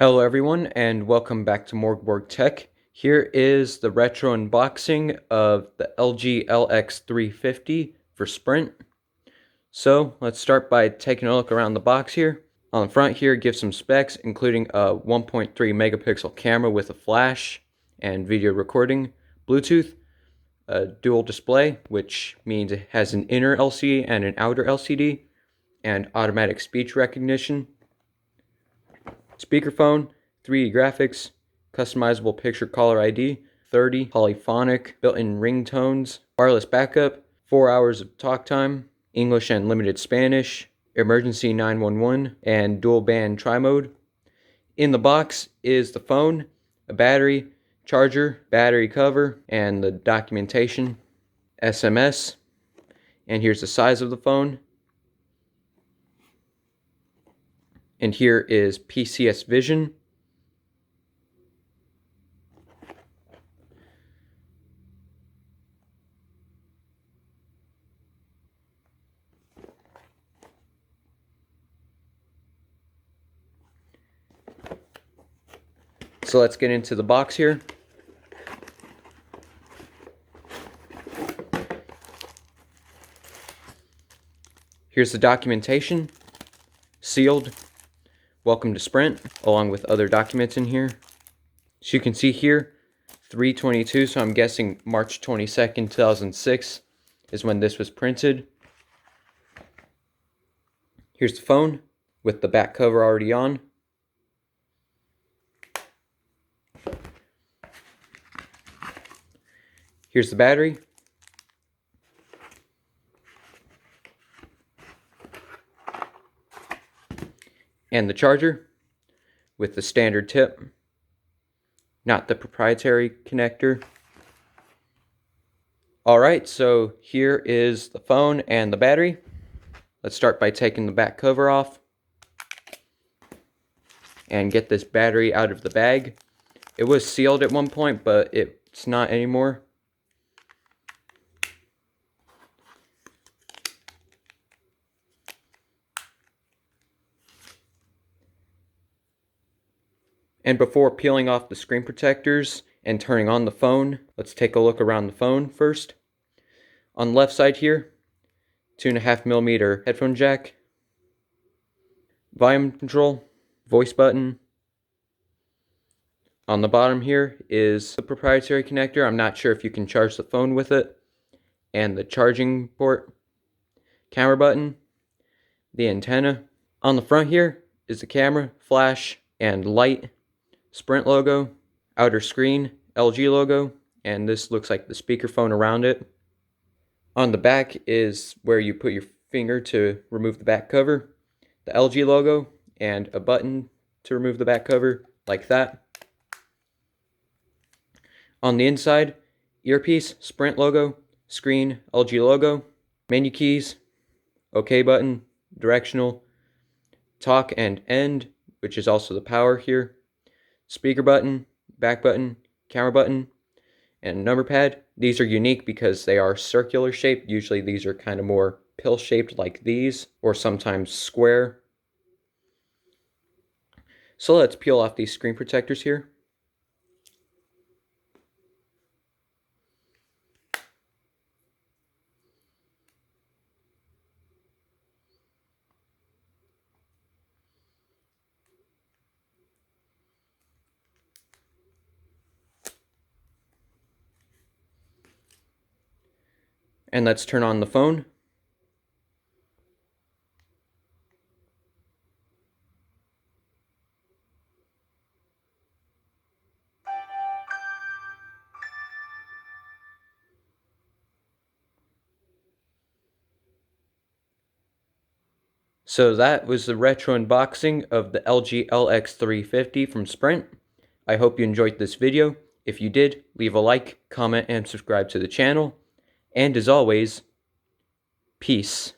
Hello everyone and welcome back to MORGBORG Tech. Here is the retro unboxing of the LG LX350 for Sprint. So let's start by taking a look around the box here. On the front here, it gives some specs including a 1.3 megapixel camera with a flash and video recording, Bluetooth, a dual display, which means it has an inner LCD and an outer LCD, and automatic speech recognition. Speakerphone, 3D graphics, customizable picture caller ID, 30 polyphonic built-in ringtones, wireless backup, 4 hours of talk time, English and limited Spanish, emergency 911, and dual band tri-mode. In the box is the phone, a battery, charger, battery cover, and the documentation, SMS. And here's the size of the phone. And here is PCS Vision. So let's get into the box here. Here's the documentation, sealed. Welcome to Sprint, along with other documents in here. So you can see here, 3/22, so I'm guessing March 22nd, 2006 is when this was printed. Here's the phone with the back cover already on. Here's the battery. And the charger with the standard tip, not the proprietary connector. Alright, so here is the phone and the battery. Let's start by taking the back cover off and get this battery out of the bag. It was sealed at one point, but it's not anymore. And before peeling off the screen protectors and turning on the phone, let's take a look around the phone first. On the left side here, 2.5mm headphone jack, volume control, voice button. On the bottom here is the proprietary connector. I'm not sure if you can charge the phone with it. And the charging port, camera button, the antenna. On the front here is the camera, flash, and light. Sprint logo, outer screen, LG logo, and this looks like the speakerphone around it. On the back is where you put your finger to remove the back cover, the LG logo, and a button to remove the back cover, like that. On the inside, earpiece, Sprint logo, screen, LG logo, menu keys, OK button, directional, talk and end, which is also the power here. Speaker button, back button, camera button, and number pad. These are unique because they are circular shaped. Usually these are kind of more pill shaped like these, or sometimes square. So let's peel off these screen protectors here. And let's turn on the phone. So that was the retro unboxing of the LG LX350 from Sprint. I hope you enjoyed this video. If you did, leave a like, comment, and subscribe to the channel. And as always, peace.